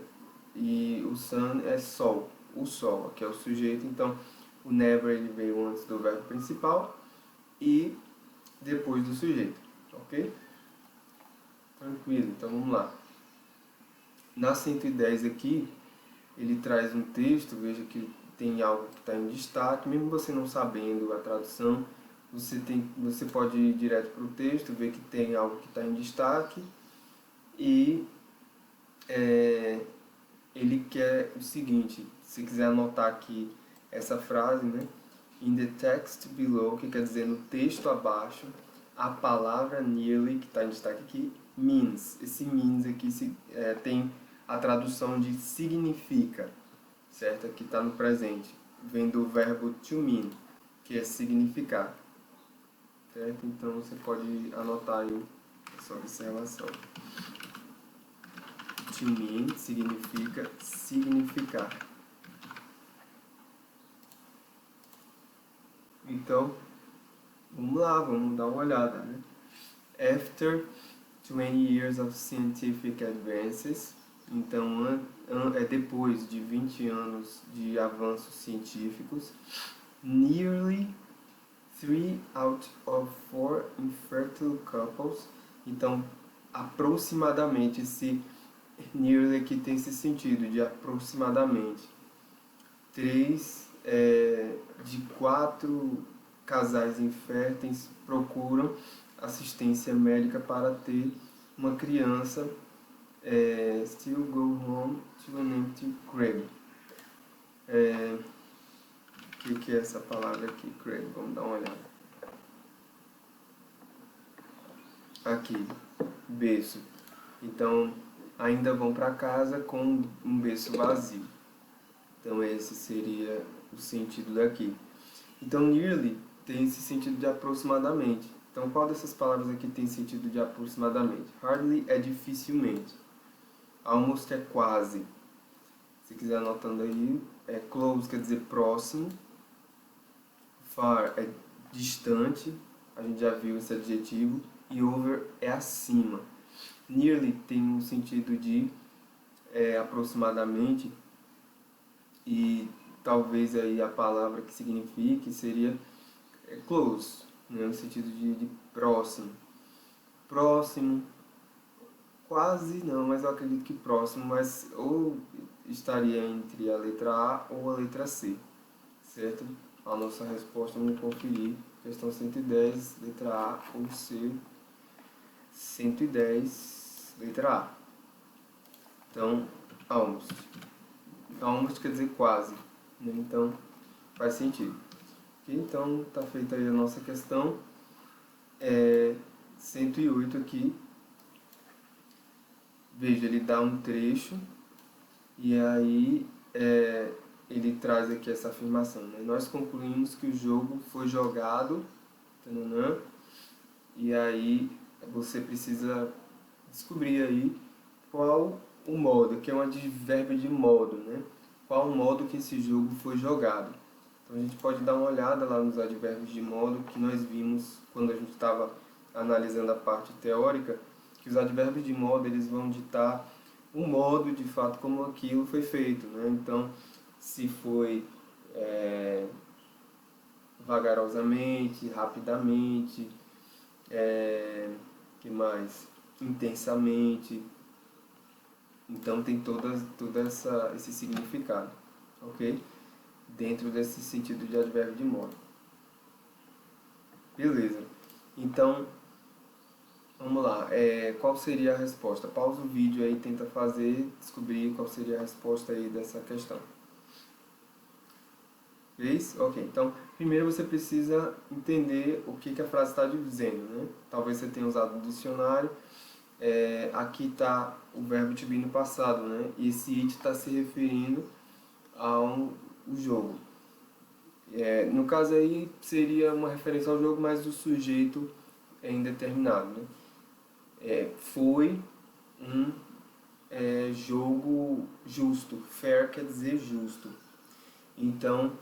E o sun é sol, o sol, que é o sujeito. Então, o never ele veio antes do verbo principal e depois do sujeito, ok? Tranquilo, então vamos lá. Na 110 aqui, ele traz um texto, veja que tem algo que está em destaque, mesmo você não sabendo a tradução, você pode ir direto para o texto, ver que tem algo que está em destaque e ele quer o seguinte, se quiser anotar aqui essa frase, né? In the text below, que quer dizer no texto abaixo, a palavra nearly, que está em destaque aqui, means. Esse means aqui tem a tradução de significa, certo? Aqui está no presente. Vem do verbo to mean, que é significar. Certo? Então você pode anotar aí essa observação. To mean significa significar. Então, vamos lá, vamos dar uma olhada, né? After 20 years of scientific advances, então é depois de 20 anos de avanços científicos, nearly 3 out of 4 infertile couples, então aproximadamente, esse nearly aqui tem esse sentido de aproximadamente, 3 de 4 casais inférteis procuram assistência médica para ter uma criança. Still go home to an empty grave. O que é essa palavra aqui, grave? Vamos dar uma olhada. Aqui, berço. Então, ainda vão para casa com um berço vazio. Então, esse seria o sentido daqui. Então, nearly tem esse sentido de aproximadamente. Então, qual dessas palavras aqui tem sentido de aproximadamente? Hardly é dificilmente. Almost é quase. Se quiser anotando aí, close quer dizer próximo. Far é distante. A gente já viu esse adjetivo. E over é acima. Nearly tem um sentido de aproximadamente. E talvez aí a palavra que signifique seria close, né, no sentido de próximo. Próximo, quase não, mas eu acredito que próximo, mas ou estaria entre a letra A ou a letra C, certo? A nossa resposta, vamos conferir. Questão 110, letra A ou C. 110, letra A. Então, almost. Almost quer dizer quase, né? Então faz sentido. Okay? Então está feita aí a nossa questão. 108 aqui. Veja, ele dá um trecho e aí ele traz aqui essa afirmação, né? Nós concluímos que o jogo foi jogado, tananã, e aí você precisa descobrir aí qual o modo, que é um advérbio de modo, né? Qual o modo que esse jogo foi jogado. Então a gente pode dar uma olhada lá nos advérbios de modo que nós vimos quando a gente estava analisando a parte teórica, que os advérbios de modo eles vão ditar o modo de fato como aquilo foi feito, né? Então se foi vagarosamente, rapidamente, que mais? Intensamente. Então tem esse significado, ok? Dentro desse sentido de advérbio de modo. Beleza. Então, vamos lá. Qual seria a resposta? Pausa o vídeo aí e tenta descobrir qual seria a resposta aí dessa questão. Fez? Ok. Então, primeiro você precisa entender o que a frase está dizendo, né? Talvez você tenha usado o dicionário. Aqui está o verbo to be no passado, né? E esse it está se referindo ao jogo. No caso aí seria uma referência ao jogo, mas do sujeito é indeterminado, né? Foi um jogo justo. Fair quer dizer justo. Então,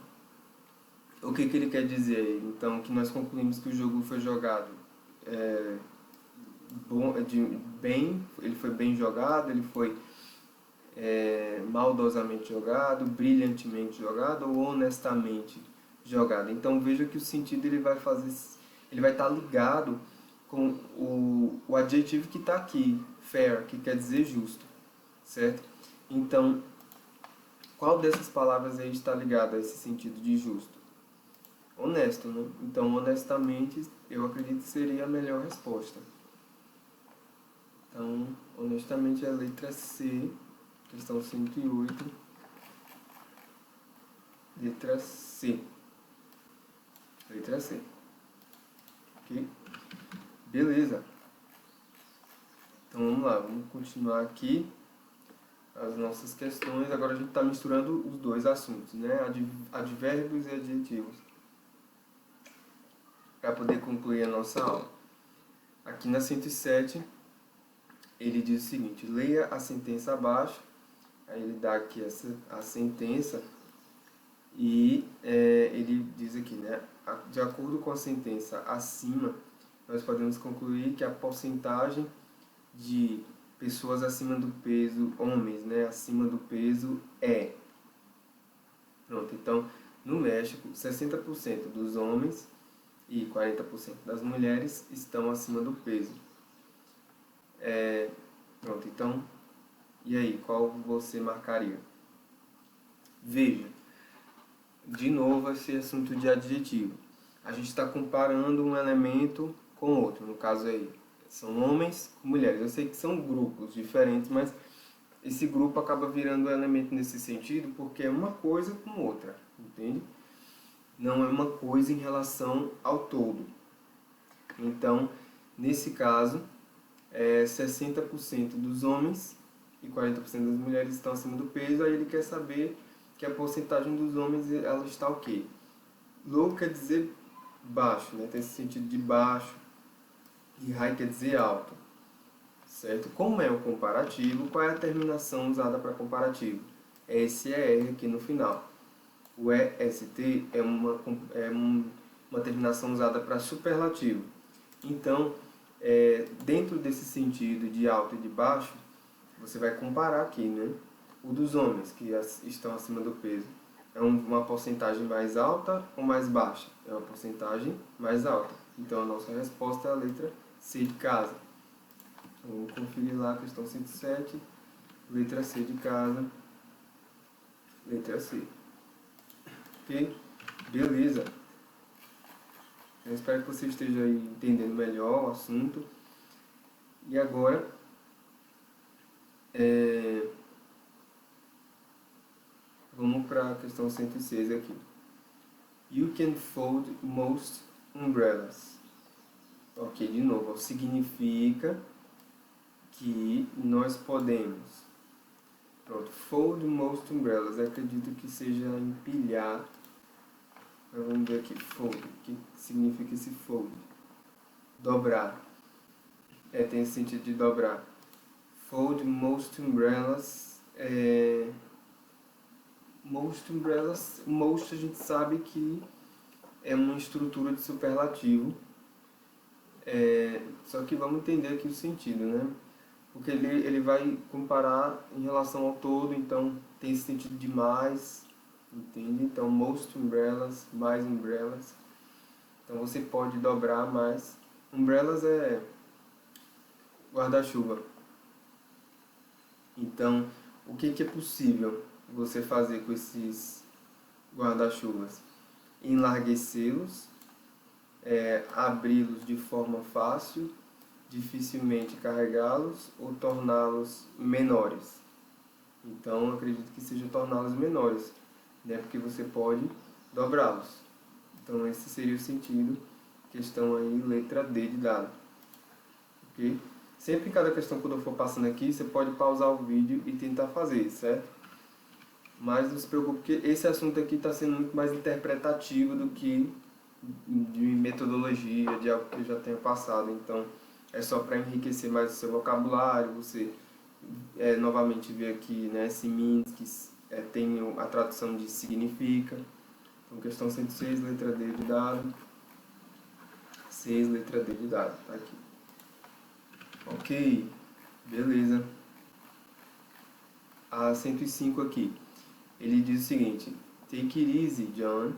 o que ele quer dizer aí? Então, que nós concluímos que o jogo foi jogado ele foi bem jogado, ele foi maldosamente jogado, brilhantemente jogado ou honestamente jogado. Então veja que o sentido ele vai estar ligado com o adjetivo que está aqui, fair, que quer dizer justo, certo? Então, qual dessas palavras aí está ligado a esse sentido de justo? Honesto, né? Então, honestamente, eu acredito que seria a melhor resposta. Então, honestamente, é a letra C, questão 108, letra C. Letra C. Ok? Beleza. Então, vamos lá, vamos continuar aqui as nossas questões. Agora a gente está misturando os dois assuntos, né? Advérbios e adjetivos, para poder concluir a nossa aula. Aqui na 107, ele diz o seguinte: leia a sentença abaixo. Aí ele dá aqui a sentença e ele diz aqui, né? De acordo com a sentença acima, nós podemos concluir que a porcentagem de pessoas acima do peso, homens, né, acima do peso Pronto, então, no México, 60% dos homens e 40% das mulheres estão acima do peso. Pronto, então, e aí, qual você marcaria? Veja, de novo esse assunto de adjetivo. A gente está comparando um elemento com outro, no caso aí, são homens com mulheres. Eu sei que são grupos diferentes, mas esse grupo acaba virando um elemento nesse sentido porque é uma coisa com outra, entende? Não é uma coisa em relação ao todo. Então, nesse caso, 60% dos homens e 40% das mulheres estão acima do peso. Aí ele quer saber que a porcentagem dos homens ela está o quê? Low quer dizer baixo, né? Tem esse sentido de baixo, e high quer dizer alto, certo? Como é o comparativo, qual é a terminação usada para comparativo? SER aqui no final. O EST é uma terminação usada para superlativo. Então, dentro desse sentido de alto e de baixo, você vai comparar aqui, né? O dos homens que estão acima do peso. É uma porcentagem mais alta ou mais baixa? É uma porcentagem mais alta. Então, a nossa resposta é a letra C de casa. Vamos conferir lá a questão 107, letra C de casa, letra C. Ok? Beleza. Eu espero que você esteja aí entendendo melhor o assunto. E agora, vamos para a questão 106 aqui. You can fold most umbrellas. Ok, de novo, significa que nós podemos. Pronto, fold most umbrellas. Eu acredito que seja empilhar. Mas vamos ver aqui, fold. O que significa esse fold? Dobrar. Tem esse sentido de dobrar. Fold most umbrellas. Most umbrellas, most a gente sabe que é uma estrutura de superlativo. Só que vamos entender aqui o sentido, né? Porque ele vai comparar em relação ao todo, então tem esse sentido de mais, entende? Então, most umbrellas, mais umbrellas. Então, você pode dobrar mais. Umbrellas é guarda-chuva. Então, o que é possível você fazer com esses guarda-chuvas? Enlarguecê-los, abri-los de forma fácil, dificilmente carregá-los ou torná-los menores. Então, acredito que seja torná-los menores, né? Porque você pode dobrá-los. Então, esse seria o sentido. Questão aí, letra D de dado. Ok? Sempre em cada questão, quando eu for passando aqui, você pode pausar o vídeo e tentar fazer, certo? Mas não se preocupe, porque esse assunto aqui está sendo muito mais interpretativo do que de metodologia, de algo que eu já tenho passado. Então, é só para enriquecer mais o seu vocabulário, você novamente ver aqui, né, esse means, que tem a tradução de significa. Então, questão 106, letra D de dado. 6, letra D de dado, tá aqui. Ok, beleza. A 105 aqui, ele diz o seguinte: take it easy, John.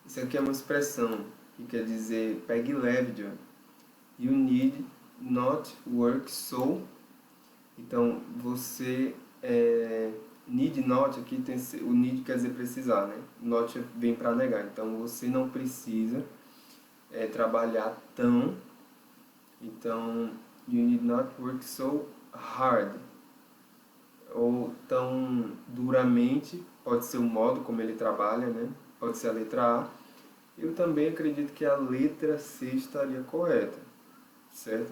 Isso aqui é uma expressão que quer dizer pegue leve, John. You need not work so. Então, você need not, aqui tem o need quer dizer precisar, né? Not vem para negar. Então, você não precisa trabalhar tão. Então, you need not work so hard. Ou tão duramente, pode ser o modo como ele trabalha, né? Pode ser a letra A. Eu também acredito que a letra C estaria correta, certo?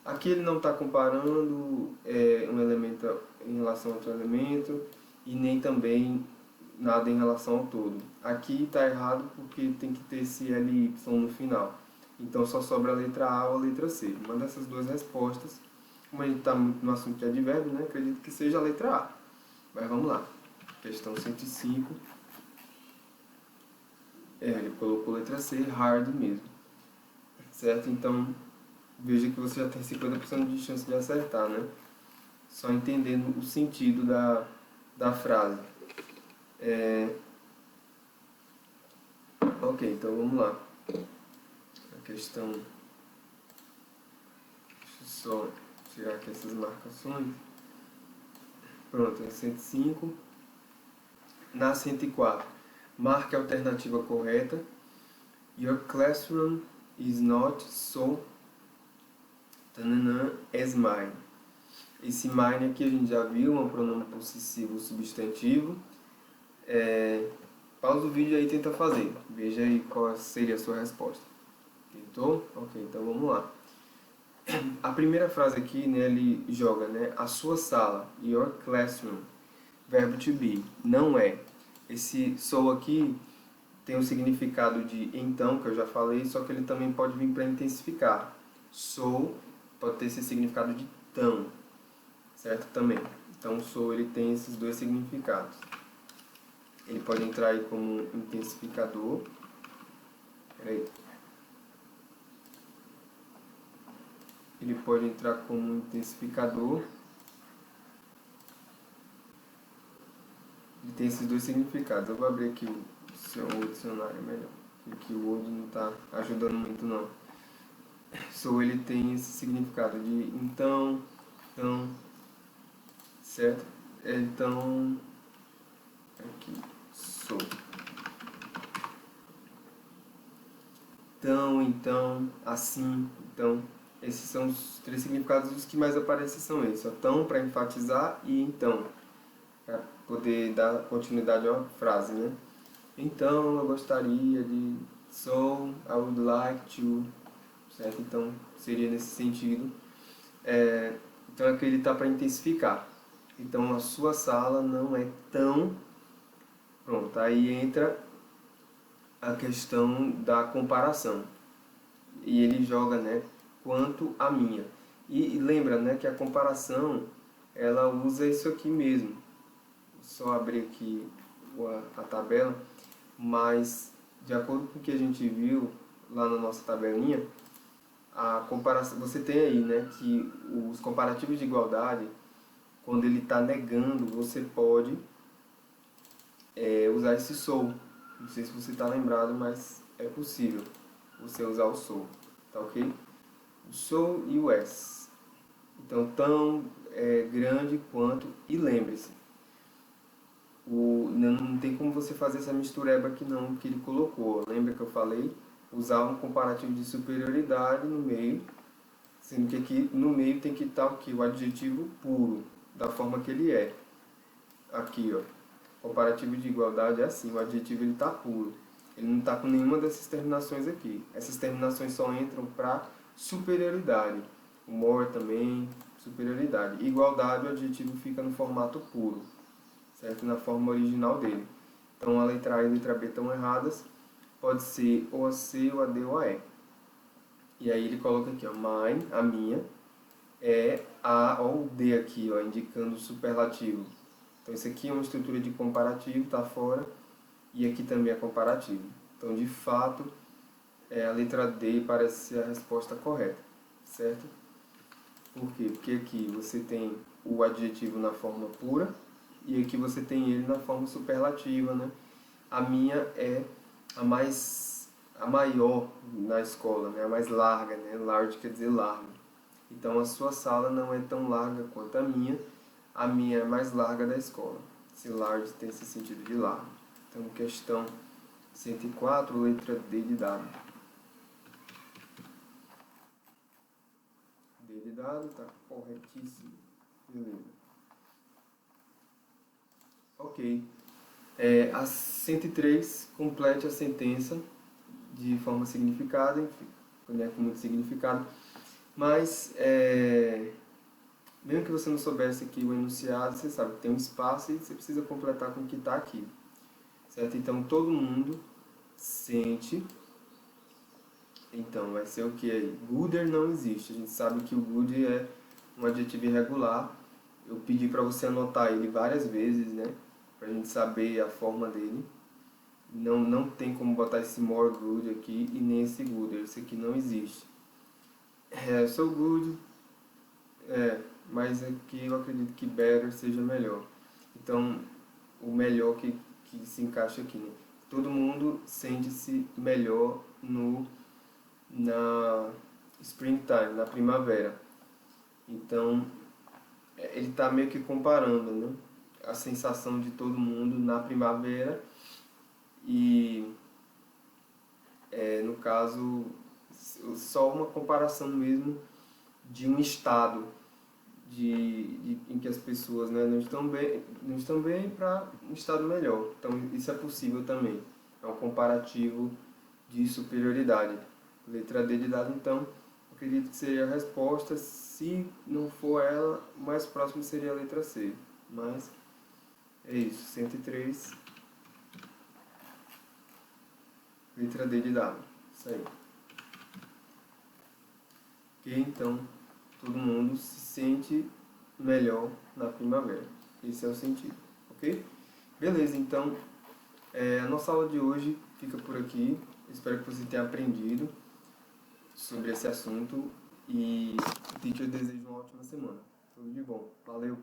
Aqui ele não está comparando um elemento em relação a outro elemento e nem também nada em relação ao todo. Aqui está errado porque tem que ter esse LY no final. Então só sobra a letra A ou a letra C. Uma dessas duas respostas. Como a gente está muito no assunto de advérbio, né? Acredito que seja a letra A. Mas vamos lá. Questão 105. Ele colocou letra C, hard mesmo. Certo? Então, veja que você já tem 50% de chance de acertar, né? Só entendendo o sentido da frase. Ok, então vamos lá. A questão... Deixa eu só tirar aqui essas marcações. Pronto, é 105. Na 104, marque a alternativa correta. Your classroom is not so as mine. Esse mine aqui a gente já viu, é um pronome possessivo substantivo. Pausa o vídeo aí e tenta fazer. Veja aí qual seria a sua resposta. Tentou? Ok, então vamos lá. A primeira frase aqui, né, ele joga, né, a sua sala, your classroom, verbo to be, não é. Esse so aqui tem o significado de então, que eu já falei, só que ele também pode vir para intensificar. So pode ter esse significado de tão, certo? Também. Então, so ele tem esses dois significados. Ele pode entrar aí como intensificador. Peraí. Ele pode entrar como intensificador. Ele tem esses dois significados. Eu vou abrir aqui o dicionário melhor. Porque o Word não está ajudando muito não. So ele tem esse significado de então, certo? Então, aqui, so. Então, assim, então. Esses são os três significados, os que mais aparecem são esses. Tão para enfatizar e então, para poder dar continuidade à frase, né? Então, eu gostaria de... So, I would like to... Certo? Então, seria nesse sentido. Então, aqui ele está para intensificar. Então, a sua sala não é tão... Pronto, aí entra a questão da comparação. E ele joga, né, quanto a minha. E lembra, né, que a comparação, ela usa isso aqui mesmo. Só abrir aqui a tabela, mas de acordo com o que a gente viu lá na nossa tabelinha, a comparação, você tem aí, né, que os comparativos de igualdade, quando ele está negando, você pode usar esse SOU. Não sei se você está lembrado, mas é possível você usar o SOU, tá ok? O SOU e o S. Então, tão grande quanto, e lembre-se, não tem como você fazer essa mistureba aqui não, que ele colocou. Lembra que eu falei? Usar um comparativo de superioridade no meio, sendo que aqui no meio tem que estar o quê? O adjetivo puro, da forma que ele é. Aqui, ó. Comparativo de igualdade é assim, o adjetivo ele está puro. Ele não está com nenhuma dessas terminações aqui. Essas terminações só entram para superioridade. O more também, superioridade. Igualdade, o adjetivo fica no formato puro, certo? Na forma original dele. Então a letra A e a letra B estão erradas. Pode ser ou a C, ou a D, ou a E. E aí ele coloca aqui, ó, mine, a minha, é a, ou o D aqui, ó, indicando o superlativo. Então isso aqui é uma estrutura de comparativo, está fora, e aqui também é comparativo. Então de fato, a letra D parece ser a resposta correta, certo? Por quê? Porque aqui você tem o adjetivo na forma pura, e aqui você tem ele na forma superlativa, né? A minha é a maior na escola, né? A mais larga, né? Large quer dizer largo. Então a sua sala não é tão larga quanto a minha é mais larga da escola. Esse large tem esse sentido de largo. Então questão 104, letra D de dado. D de dado, tá corretíssimo. Beleza. Ok. A 103, complete a sentença de forma significada, enfim, né, com muito significado. Mas, mesmo que você não soubesse aqui o enunciado, você sabe que tem um espaço e você precisa completar com o que está aqui. Certo? Então, todo mundo sente. Então, vai ser o que aí? Gooder não existe. A gente sabe que o good é um adjetivo irregular. Eu pedi para você anotar ele várias vezes, né? Pra gente saber a forma dele. Não tem como botar esse more good aqui e nem esse gooder. Esse aqui não existe. So good, mas aqui eu acredito que better seja melhor. Então, o melhor que se encaixa aqui, né? Todo mundo sente-se melhor na springtime, na primavera. Então, ele está meio que comparando, né? A sensação de todo mundo na primavera e, no caso, só uma comparação mesmo de um estado em que as pessoas, né, não estão bem para um estado melhor. Então isso é possível também. É um comparativo de superioridade. Letra D de dado, então, acredito que seria a resposta. Se não for ela, o mais próximo seria a letra C. Mas é isso, 103, letra D de dado. Isso aí. Ok, então todo mundo se sente melhor na primavera. Esse é o sentido, ok? Beleza, então a nossa aula de hoje fica por aqui. Espero que você tenha aprendido sobre esse assunto e eu desejo uma ótima semana. Tudo de bom. Valeu!